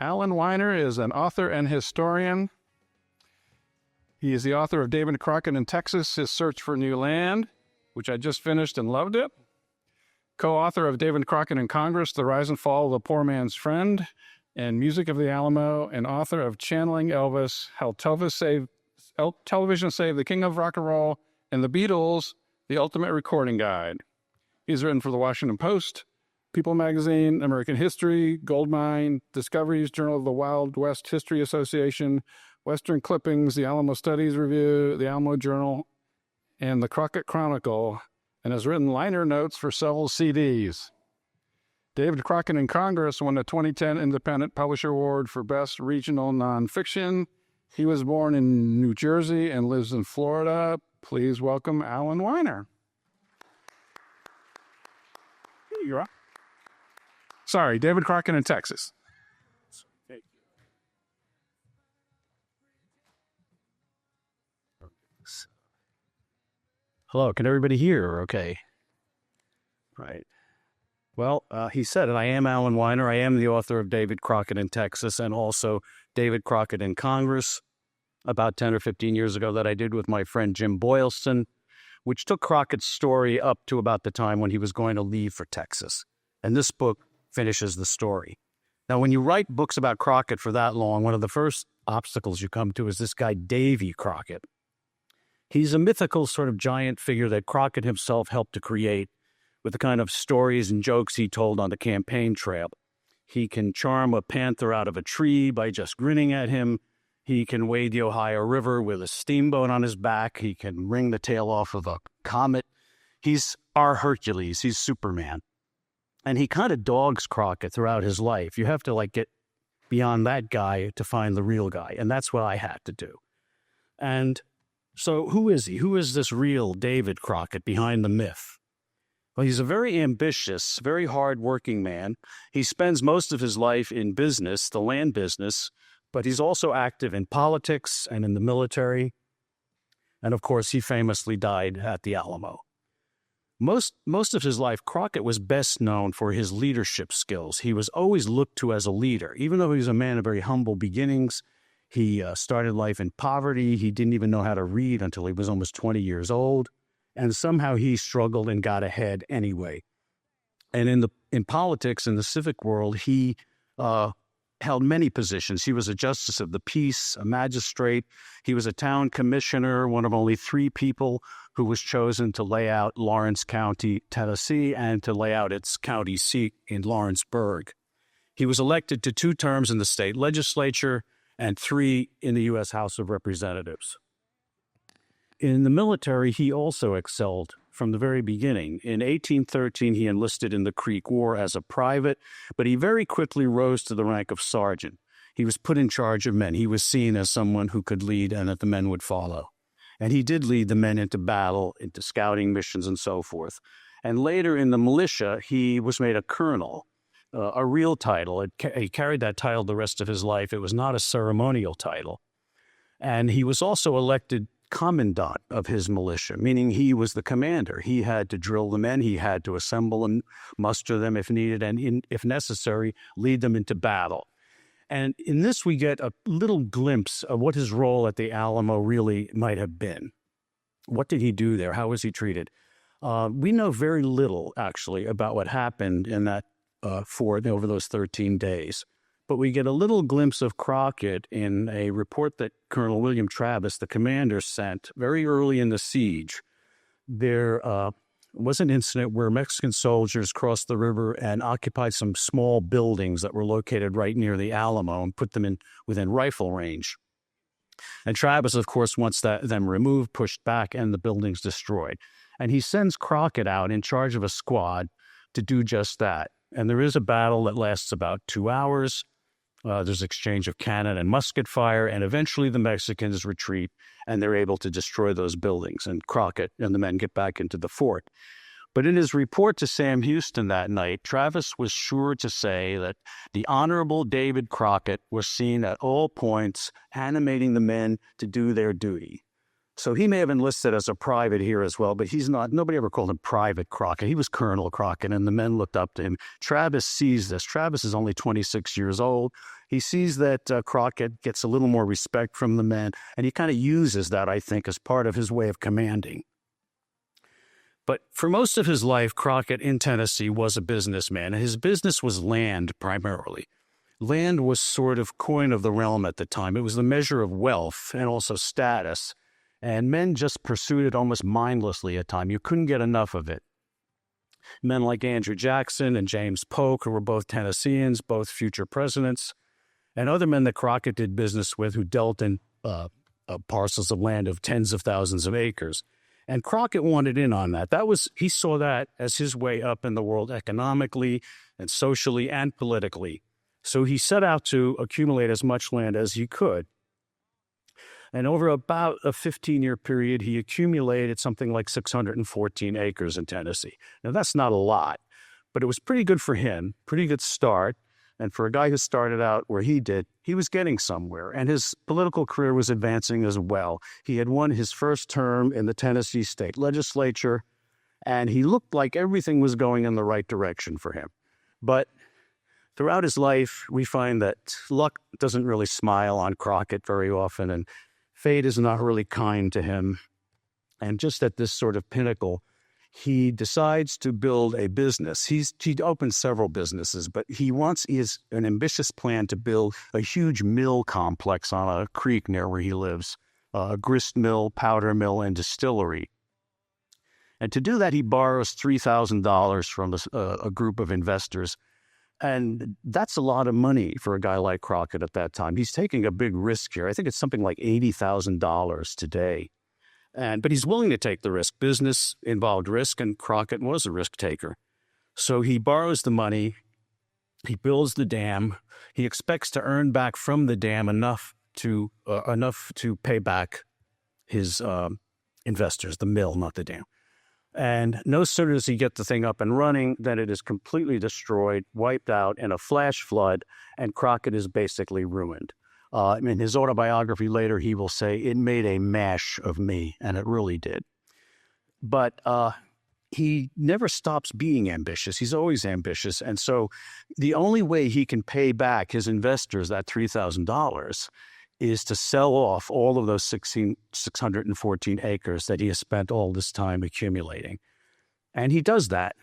Alan Wiener is an author and historian. He is the author of David Crockett in Texas, His Search for New Land, which I just finished and loved it. Co-author of David Crockett in Congress, The Rise and Fall of the Poor Man's Friend, and Music of the Alamo, and author of Channeling Elvis, How Television Saved the King of Rock and Roll, and The Beatles, The Ultimate Recording Guide. He's written for the Washington Post, People Magazine, American History, Goldmine, Discoveries, Journal of the Wild West History Association, Western Clippings, the Alamo Studies Review, the Alamo Journal, and the Crockett Chronicle, and has written liner notes for several CDs. David Crockett in Congress won the 2010 Independent Publisher Award for Best Regional Nonfiction. He was born in New Jersey and lives in Florida. Please welcome Alan Wiener. Here you are. Sorry, David Crockett in Texas. Hello, can everybody hear? Okay. Right. Well, he said it. I am Alan Wiener. I am the author of David Crockett in Texas and also David Crockett in Congress, about 10 or 15 years ago, that I did with my friend Jim Boylston, which took Crockett's story up to about the time when he was going to leave for Texas. And this book finishes the story. Now, when you write books about Crockett for that long, one of the first obstacles you come to is this guy, Davy Crockett. He's a mythical sort of giant figure that Crockett himself helped to create with the kind of stories and jokes he told on the campaign trail. He can charm a panther out of a tree by just grinning at him. He can wade the Ohio River with a steamboat on his back. He can wring the tail off of a comet. He's our Hercules. He's Superman. And he kind of dogs Crockett throughout his life. You have to get beyond that guy to find the real guy. And that's what I had to do. And so who is he? Who is this real David Crockett behind the myth? Well, he's a very ambitious, very hard-working man. He spends most of his life in business, the land business, but he's also active in politics and in the military. And, of course, he famously died at the Alamo. Most of his life, Crockett was best known for his leadership skills. He was always looked to as a leader. Even though he was a man of very humble beginnings, he started life in poverty. He didn't even know how to read until he was almost 20 years old. And somehow he struggled and got ahead anyway. And in politics, in the civic world, he held many positions. He was a justice of the peace, a magistrate. He was a town commissioner, one of only 3 people who was chosen to lay out Lawrence County, Tennessee, and to lay out its county seat in Lawrenceburg. He was elected to 2 terms in the state legislature and 3 in the U.S. House of Representatives. In the military, he also excelled from the very beginning. In 1813, he enlisted in the Creek War as a private, but he very quickly rose to the rank of sergeant. He was put in charge of men. He was seen as someone who could lead and that the men would follow. And he did lead the men into battle, into scouting missions, and so forth. And later in the militia, he was made a colonel, a real title. He carried that title the rest of his life. It was not a ceremonial title. And he was also elected commandant of his militia, meaning he was the commander. He had to drill the men. He had to assemble and muster them if needed, and if necessary, lead them into battle. And in this, we get a little glimpse of what his role at the Alamo really might have been. What did he do there? How was he treated? We know very little, actually, about what happened in that fort over those 13 days. But we get a little glimpse of Crockett in a report that Colonel William Travis, the commander, sent very early in the siege. There was an incident where Mexican soldiers crossed the river and occupied some small buildings that were located right near the Alamo and put them within rifle range. And Travis, of course, wants them removed, pushed back, and the buildings destroyed. And he sends Crockett out in charge of a squad to do just that. And there is a battle that lasts about 2 hours. There's exchange of cannon and musket fire, and eventually the Mexicans retreat, and they're able to destroy those buildings, and Crockett and the men get back into the fort. But in his report to Sam Houston that night, Travis was sure to say that the Honorable David Crockett was seen at all points animating the men to do their duty. So he may have enlisted as a private here as well, but he's not. Nobody ever called him Private Crockett. He was Colonel Crockett, and the men looked up to him. Travis sees this. Travis is only 26 years old. He sees that Crockett gets a little more respect from the men, and he kind of uses that, I think, as part of his way of commanding. But for most of his life, Crockett in Tennessee was a businessman, and his business was land primarily. Land was sort of coin of the realm at the time. It was the measure of wealth and also status, and men just pursued it almost mindlessly at times. You couldn't get enough of it. Men like Andrew Jackson and James Polk, who were both Tennesseans, both future presidents, and other men that Crockett did business with who dealt in parcels of land of tens of thousands of acres. And Crockett wanted in on that. He saw that as his way up in the world economically and socially and politically. So he set out to accumulate as much land as he could. And over about a 15-year period, he accumulated something like 614 acres in Tennessee. Now, that's not a lot, but it was pretty good for him, pretty good start. And for a guy who started out where he did, he was getting somewhere. And his political career was advancing as well. He had won his first term in the Tennessee state legislature, and he looked like everything was going in the right direction for him. But throughout his life, we find that luck doesn't really smile on Crockett very often, and fate is not really kind to him. And just at this sort of pinnacle, he decides to build a business. He opened several businesses, but he has an ambitious plan to build a huge mill complex on a creek near where he lives, a grist mill, powder mill, and distillery. And to do that, he borrows $3,000 from a group of investors. And that's a lot of money for a guy like Crockett at that time. He's taking a big risk here. I think it's something like $80,000 today. But he's willing to take the risk. Business involved risk, and Crockett was a risk taker. So he borrows the money. He builds the dam. He expects to earn back from the dam enough to pay back his investors, the mill, not the dam. And no sooner does he get the thing up and running than it is completely destroyed, wiped out in a flash flood, and Crockett is basically ruined. In his autobiography later, he will say, "It made a mash of me," and it really did. But he never stops being ambitious. He's always ambitious. And so the only way he can pay back his investors that $3,000 is to sell off all of those 614 acres that he has spent all this time accumulating. And he does that,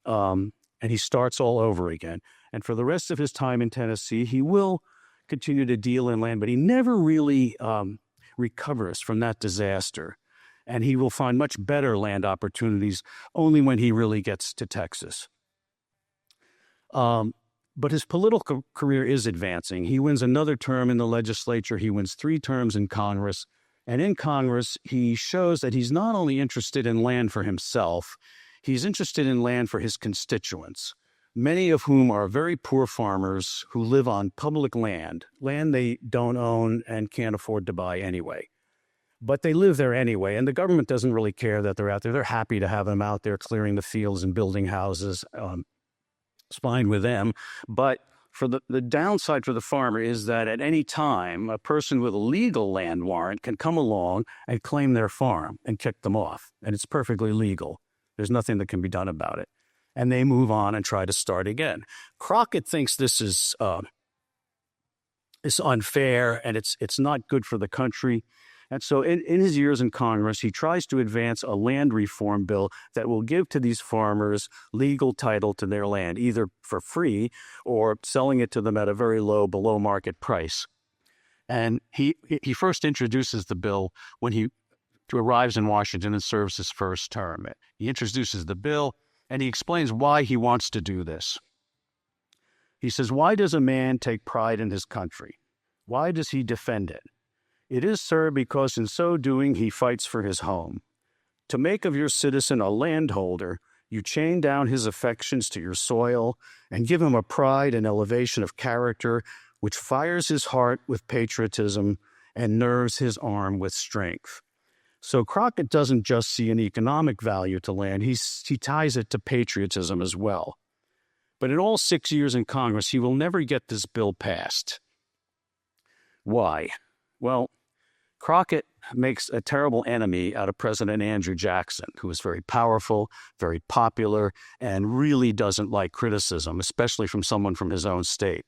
and he starts all over again. And for the rest of his time in Tennessee, he will continue to deal in land, but he never really recovers from that disaster. And he will find much better land opportunities only when he really gets to Texas. But his political career is advancing. He wins another term in the legislature. He wins 3 terms in Congress. And in Congress, he shows that he's not only interested in land for himself, he's interested in land for his constituents, many of whom are very poor farmers who live on public land they don't own and can't afford to buy anyway. But they live there anyway, and the government doesn't really care that they're out there. They're happy to have them out there clearing the fields and building houses. It's fine with them. But for the downside for the farmer is that at any time, a person with a legal land warrant can come along and claim their farm and kick them off. And it's perfectly legal. There's nothing that can be done about it. And they move on and try to start again. Crockett thinks this is unfair, and it's not good for the country. And so in his years in Congress, he tries to advance a land reform bill that will give to these farmers legal title to their land, either for free or selling it to them at a very low, below market price. And he first introduces the bill when he arrives in Washington and serves his first term. He introduces the bill, and he explains why he wants to do this. He says, "Why does a man take pride in his country? Why does he defend it? It is, sir, because in so doing he fights for his home. To make of your citizen a landholder, you chain down his affections to your soil and give him a pride and elevation of character which fires his heart with patriotism and nerves his arm with strength." So Crockett doesn't just see an economic value to land, he ties it to patriotism as well. But in all 6 years in Congress, he will never get this bill passed. Why? Well, Crockett makes a terrible enemy out of President Andrew Jackson, who is very powerful, very popular, and really doesn't like criticism, especially from someone from his own state.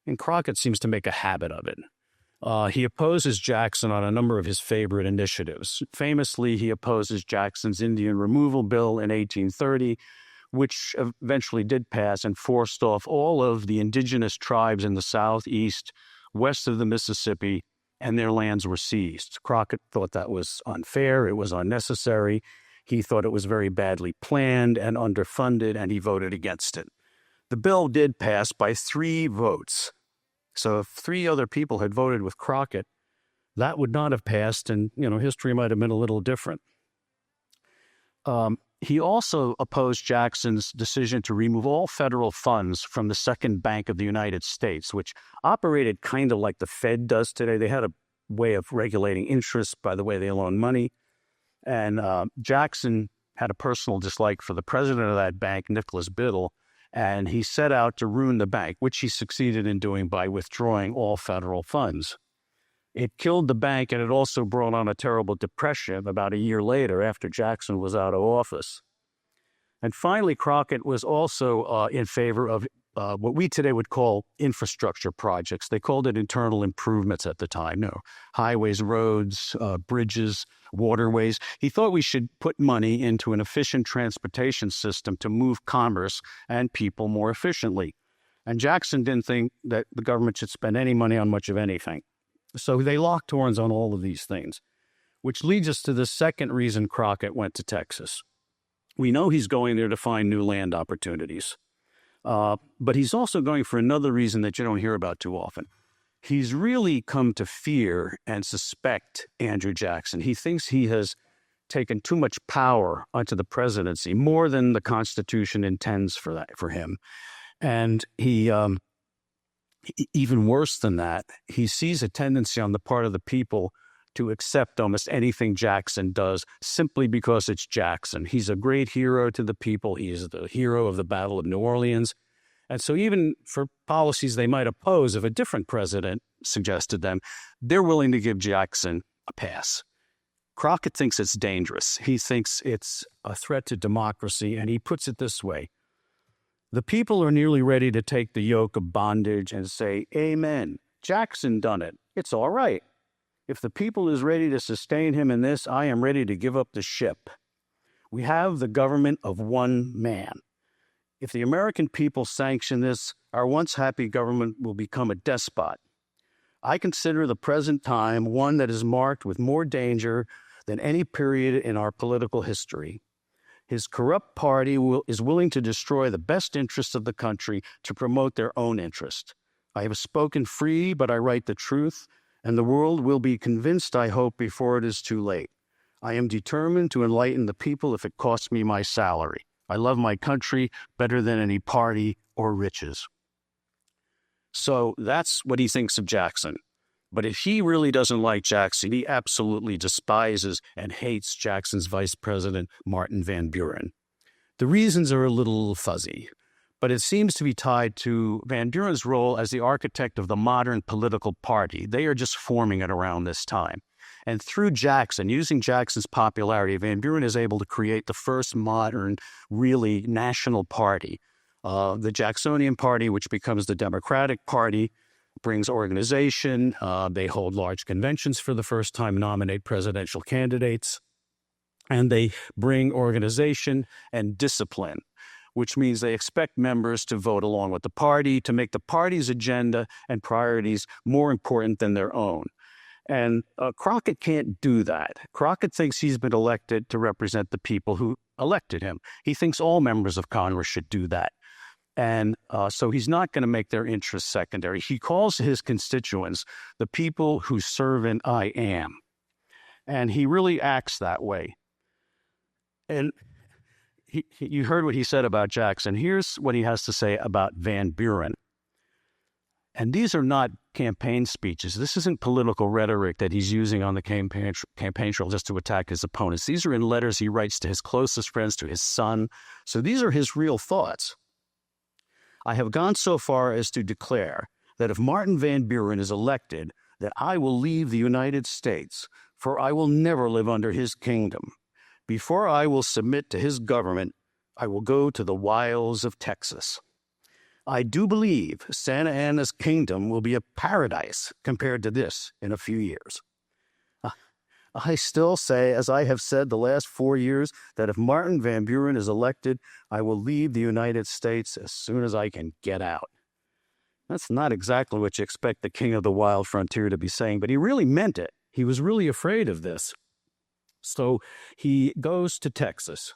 And Crockett seems to make a habit of it. He opposes Jackson on a number of his favorite initiatives. Famously, he opposes Jackson's Indian Removal Bill in 1830, which eventually did pass and forced off all of the indigenous tribes in the southeast, west of the Mississippi, and their lands were seized. Crockett thought that was unfair, it was unnecessary. He thought it was very badly planned and underfunded, and he voted against it. The bill did pass by 3 votes. So if 3 other people had voted with Crockett, that would not have passed, and history might have been a little different. He also opposed Jackson's decision to remove all federal funds from the Second Bank of the United States, which operated kind of like the Fed does today. They had a way of regulating interest by the way they loan money. And Jackson had a personal dislike for the president of that bank, Nicholas Biddle, and he set out to ruin the bank, which he succeeded in doing by withdrawing all federal funds. It killed the bank, and it also brought on a terrible depression about a year later after Jackson was out of office. And finally, Crockett was also in favor of what we today would call infrastructure projects. They called it internal improvements at the time. Highways, roads, bridges, waterways. He thought we should put money into an efficient transportation system to move commerce and people more efficiently. And Jackson didn't think that the government should spend any money on much of anything. So they locked horns on all of these things, which leads us to the second reason Crockett went to Texas. We know he's going there to find new land opportunities, but he's also going for another reason that you don't hear about too often. He's really come to fear and suspect Andrew Jackson. He thinks he has taken too much power onto the presidency, more than the Constitution intends for him. And he even worse than that, he sees a tendency on the part of the people to accept almost anything Jackson does simply because it's Jackson. He's a great hero to the people. He is the hero of the Battle of New Orleans. And so even for policies they might oppose, if a different president suggested them, they're willing to give Jackson a pass. Crockett thinks it's dangerous. He thinks it's a threat to democracy, and he puts it this way. The people are nearly ready to take the yoke of bondage and say, Amen. Jackson done it. It's all right. If the people is ready to sustain him in this, I am ready to give up the ship. We have the government of one man. If the American people sanction this, our once happy government will become a despot. I consider the present time one that is marked with more danger than any period in our political history. His corrupt party is willing to destroy the best interests of the country to promote their own interest. I have spoken free, but I write the truth, and the world will be convinced, I hope, before it is too late. I am determined to enlighten the people if it costs me my salary. I love my country better than any party or riches. So that's what he thinks of Jackson. But if he really doesn't like Jackson, he absolutely despises and hates Jackson's vice president, Martin Van Buren. The reasons are a little fuzzy, but it seems to be tied to Van Buren's role as the architect of the modern political party. They are just forming it around this time. And through Jackson, using Jackson's popularity, Van Buren is able to create the first modern, really national party. The Jacksonian Party, which becomes the Democratic Party, brings organization. They hold large conventions for the first time, nominate presidential candidates, and they bring organization and discipline, which means they expect members to vote along with the party, to make the party's agenda and priorities more important than their own. And Crockett can't do that. Crockett thinks he's been elected to represent the people who elected him. He thinks all members of Congress should do that. And so he's not going to make their interests secondary. He calls his constituents the people whose servant I am. And he really acts that way. And you heard what he said about Jackson. Here's what he has to say about Van Buren. And these are not campaign speeches. This isn't political rhetoric that he's using on the campaign trail just to attack his opponents. These are in letters he writes to his closest friends, to his son. So these are his real thoughts. I have gone so far as to declare that if Martin Van Buren is elected, that I will leave the United States, for I will never live under his kingdom. Before I will submit to his government, I will go to the wilds of Texas. I do believe Santa Anna's kingdom will be a paradise compared to this in a few years. I still say, as I have said the last 4 years, that if Martin Van Buren is elected, I will leave the United States as soon as I can get out. That's not exactly what you expect the king of the wild frontier to be saying, but he really meant it. He was really afraid of this. So he goes to Texas.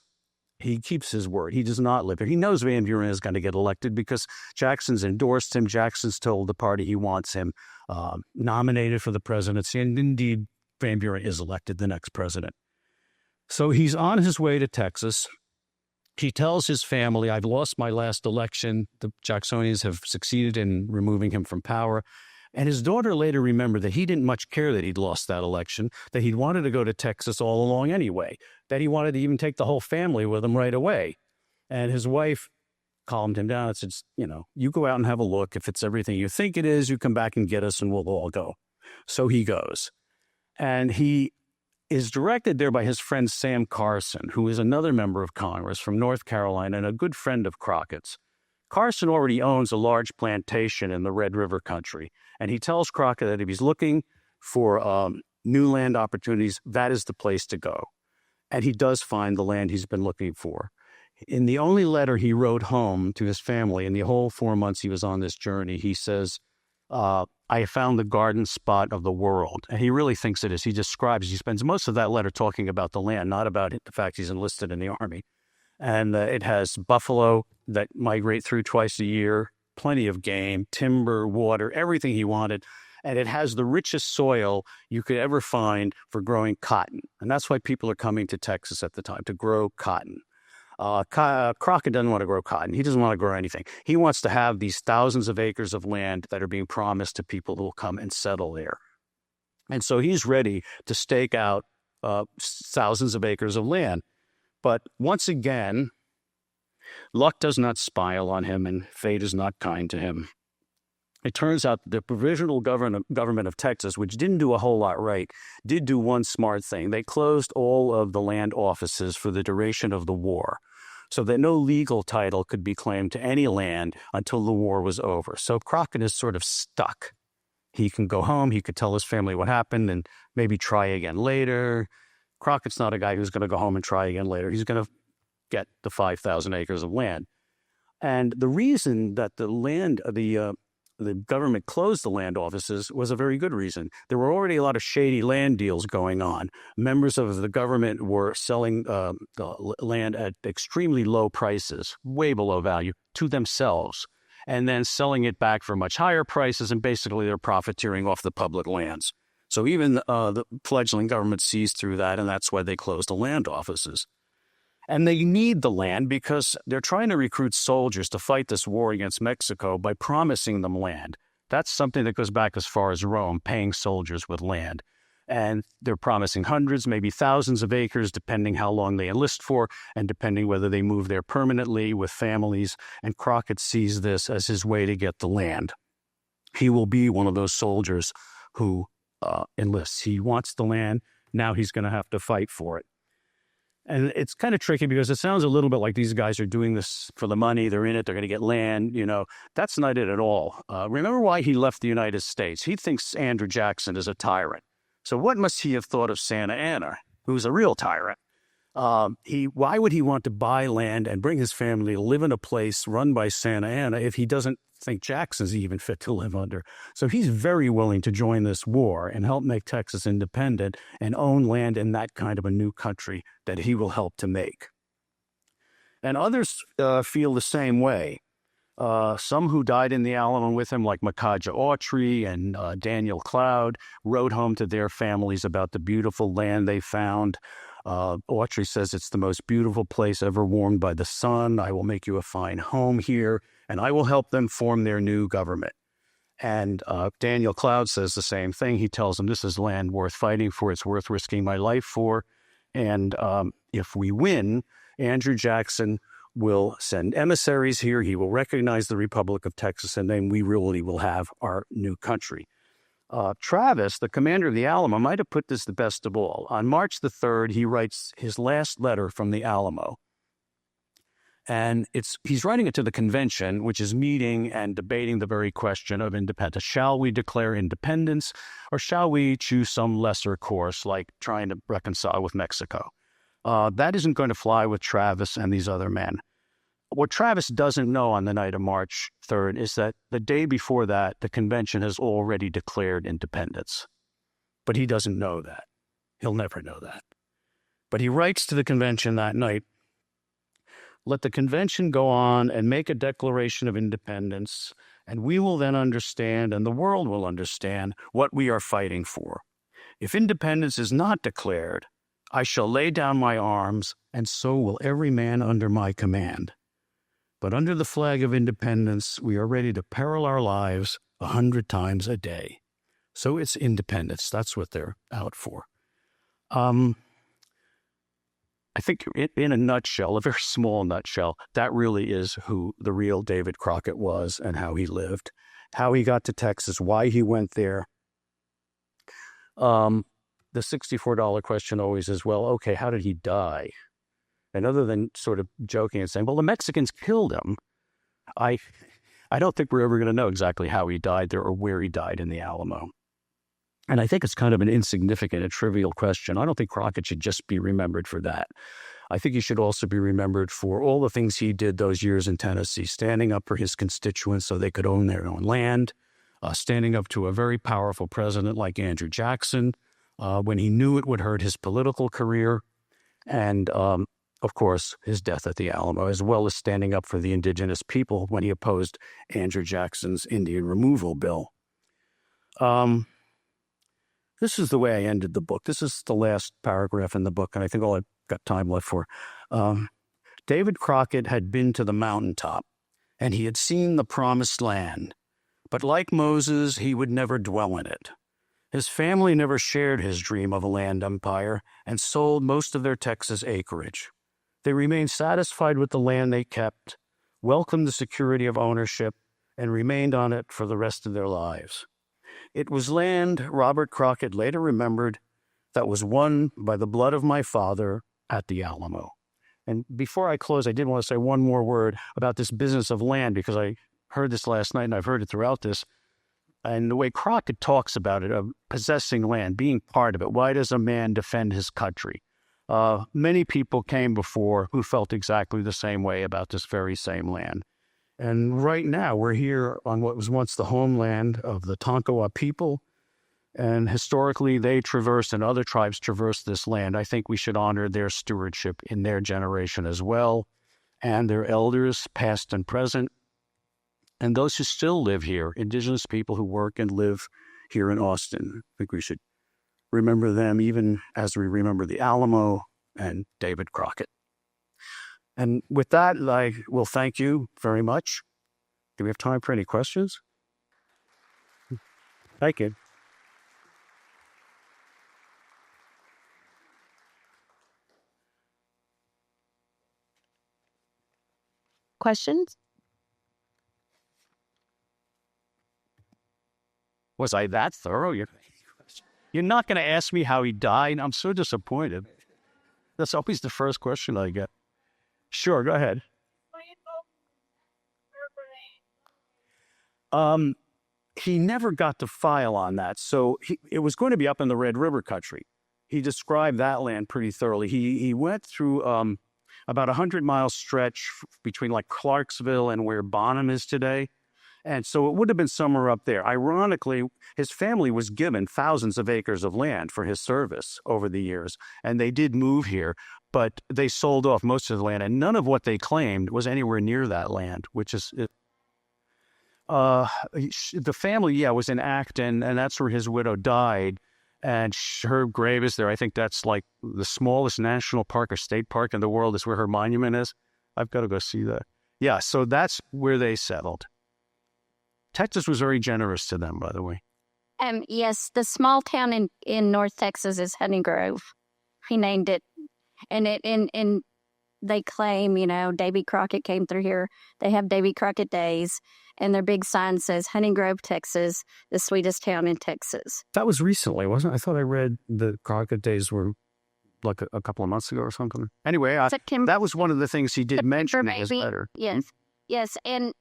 He keeps his word. He does not live there. He knows Van Buren is going to get elected because Jackson's endorsed him. Jackson's told the party he wants him nominated for the presidency. And indeed, Van Buren is elected the next president. So he's on his way to Texas. He tells his family, I've lost my last election. The Jacksonians have succeeded in removing him from power. And his daughter later remembered that he didn't much care that he'd lost that election, that he'd wanted to go to Texas all along anyway, that he wanted to even take the whole family with him right away. And his wife calmed him down and said, you go out and have a look. If it's everything you think it is, you come back and get us and we'll all go. So he goes. And he is directed there by his friend Sam Carson, who is another member of Congress from North Carolina and a good friend of Crockett's. Carson already owns a large plantation in the Red River country, and he tells Crockett that if he's looking for new land opportunities, that is the place to go. And he does find the land he's been looking for. In the only letter he wrote home to his family in the whole 4 months he was on this journey, he says, I found the garden spot of the world. And he really thinks it is. He spends most of that letter talking about the land, not about the fact he's enlisted in the Army. And it has buffalo that migrate through twice a year, plenty of game, timber, water, everything he wanted. And it has the richest soil you could ever find for growing cotton. And that's why people are coming to Texas at the time, to grow cotton. Crockett doesn't want to grow cotton. He doesn't want to grow anything. He wants to have these thousands of acres of land that are being promised to people who will come and settle there. And so he's ready to stake out thousands of acres of land. But once again, luck does not smile on him and fate is not kind to him. It turns out the provisional government of Texas, which didn't do a whole lot right, did do one smart thing. They closed all of the land offices for the duration of the war so that no legal title could be claimed to any land until the war was over. So Crockett is sort of stuck. He can go home, he could tell his family what happened and maybe try again later. Crockett's not a guy who's going to go home and try again later. He's going to get the 5,000 acres of land. And the reason that the government closed the land offices was a very good reason. There were already a lot of shady land deals going on. Members of the government were selling the land at extremely low prices, way below value, to themselves, and then selling it back for much higher prices, and basically they're profiteering off the public lands. So even the fledgling government sees through that, and that's why they closed the land offices. And they need the land because they're trying to recruit soldiers to fight this war against Mexico by promising them land. That's something that goes back as far as Rome, paying soldiers with land. And they're promising hundreds, maybe thousands of acres, depending how long they enlist for and depending whether they move there permanently with families. And Crockett sees this as his way to get the land. He will be one of those soldiers who enlists. He wants the land. Now he's going to have to fight for it. And it's kind of tricky because it sounds a little bit like these guys are doing this for the money. They're in it. They're going to get land. That's not it at all. Remember why he left the United States. He thinks Andrew Jackson is a tyrant. So what must he have thought of Santa Anna, who's a real tyrant? Why would he want to buy land and bring his family to live in a place run by Santa Anna if he doesn't think Jackson's even fit to live under? So he's very willing to join this war and help make Texas independent and own land in that kind of a new country that he will help to make. And others feel the same way. Some who died in the Alamo with him, like Makaja Autry and Daniel Cloud, wrote home to their families about the beautiful land they found. Autry says it's the most beautiful place ever warmed by the sun. I will make you a fine home here, and I will help them form their new government. And Daniel Cloud says the same thing. He tells them this is land worth fighting for. It's worth risking my life for. And if we win, Andrew Jackson will send emissaries here. He will recognize the Republic of Texas, and then we really will have our new country. Travis, the commander of the Alamo, might have put this the best of all. On March the 3rd, he writes his last letter from the Alamo. And he's writing it to the convention, which is meeting and debating the very question of independence. Shall we declare independence, or shall we choose some lesser course, like trying to reconcile with Mexico? That isn't going to fly with Travis and these other men. What Travis doesn't know on the night of March 3rd is that the day before that, the convention has already declared independence. But he doesn't know that. He'll never know that. But he writes to the convention that night, let the convention go on and make a declaration of independence, and we will then understand, and the world will understand, what we are fighting for. If independence is not declared, I shall lay down my arms, and so will every man under my command. But under the flag of independence, we are ready to peril our lives 100 times a day. So it's independence. That's what they're out for. I think in a nutshell, a very small nutshell, that really is who the real David Crockett was and how he lived, how he got to Texas, why he went there. The $64 question always is, well, okay, how did he die? And other than sort of joking and saying, well, the Mexicans killed him, I don't think we're ever going to know exactly how he died there or where he died in the Alamo. And I think it's kind of an insignificant, a trivial question. I don't think Crockett should just be remembered for that. I think he should also be remembered for all the things he did those years in Tennessee, standing up for his constituents so they could own their own land, standing up to a very powerful president like Andrew Jackson when he knew it would hurt his political career, and, of course, his death at the Alamo, as well as standing up for the indigenous people when he opposed Andrew Jackson's Indian removal bill. This is the way I ended the book. This is the last paragraph in the book, and I think all I've got time left for. David Crockett had been to the mountaintop, and he had seen the promised land. But like Moses, he would never dwell in it. His family never shared his dream of a land empire and sold most of their Texas acreage. They remained satisfied with the land they kept, welcomed the security of ownership, and remained on it for the rest of their lives. It was land, Robert Crockett later remembered, that was won by the blood of my father at the Alamo. And before I close, I did want to say one more word about this business of land, because I heard this last night and I've heard it throughout this. And the way Crockett talks about it, of possessing land, being part of it. Why does a man defend his country? Many people came before who felt exactly the same way about this very same land. And right now, we're here on what was once the homeland of the Tonkawa people. And historically, they traversed and other tribes traversed this land. I think we should honor their stewardship in their generation as well, and their elders, past and present, and those who still live here, indigenous people who work and live here in Austin. I think we should remember them even as we remember the Alamo and David Crockett. And with that, I will thank you very much. Do we have time for any questions? Thank you. Questions? Was I that thorough? You're not going to ask me how he died? I'm so disappointed. That's always the first question I get. Sure, go ahead. He never got to file on that, so it was going to be up in the Red River country. He described that land pretty thoroughly. He went through about 100-mile stretch between like Clarksville and where Bonham is today, and so it would have been somewhere up there. Ironically, his family was given thousands of acres of land for his service over the years, and they did move here, but they sold off most of the land, and none of what they claimed was anywhere near that land, which is... the family, was in Acton, and that's where his widow died, and her grave is there. I think that's like the smallest national park or state park in the world is where her monument is. I've got to go see that. Yeah, so that's where they settled. Texas was very generous to them, by the way. Yes, the small town in North Texas is Honey Grove. He named it, and they claim, Davy Crockett came through here. They have Davy Crockett Days, and their big sign says Honey Grove, Texas, the sweetest town in Texas. That was recently, wasn't it? I thought I read the Crockett Days were like a couple of months ago or something. Anyway, September. that was one of the things he did mention in his maybe. letter. Yes, yes, and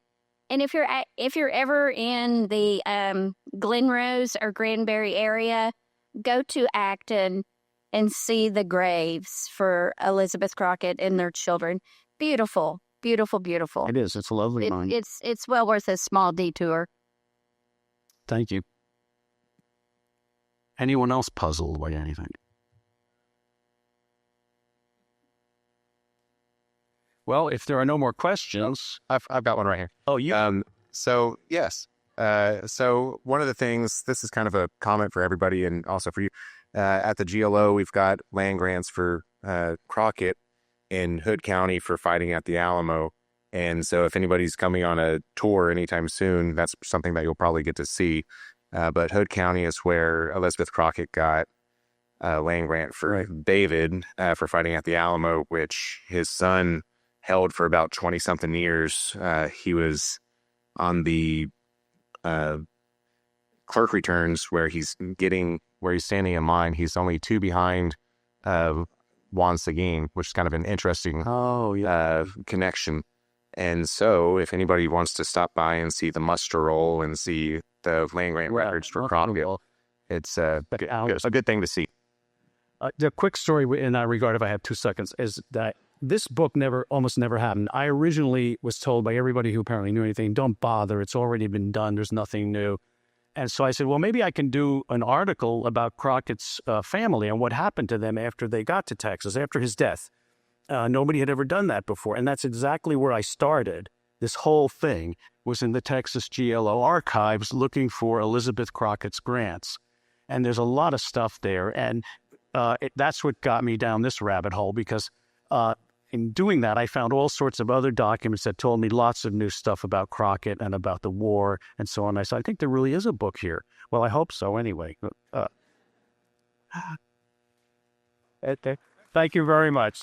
if you're ever in the Glen Rose or Granbury area, go to Acton and see the graves for Elizabeth Crockett and their children. Beautiful, beautiful, beautiful. It is. It's a lovely mine. It's well worth a small detour. Thank you. Anyone else puzzled by anything? Well, if there are no more questions, I've got one right here. oh, you So yes. So one of the things, this is kind of a comment for everybody and also for you. At the GLO, we've got land grants for Crockett in Hood County for fighting at the Alamo. And so if anybody's coming on a tour anytime soon, that's something that you'll probably get to see. But Hood County is where Elizabeth Crockett got a land grant for David for fighting at the Alamo, which his son held for about 20-something years. He was on the clerk returns where he's standing in line. He's only 2 behind Juan Seguin, which is kind of an interesting connection. And so if anybody wants to stop by and see the muster roll and see the land grant records for Crockett, it's a good thing to see. The quick story in that regard, if I have 2 seconds, is that this book almost never happened. I originally was told by everybody who apparently knew anything, don't bother, it's already been done, there's nothing new. And so I said, well, maybe I can do an article about Crockett's family and what happened to them after they got to Texas, after his death. Nobody had ever done that before. And that's exactly where I started. This whole thing was in the Texas GLO archives looking for Elizabeth Crockett's grants. And there's a lot of stuff there. And that's what got me down this rabbit hole, because in doing that, I found all sorts of other documents that told me lots of new stuff about Crockett and about the war and so on. I said, I think there really is a book here. Well, I hope so anyway. Thank you very much.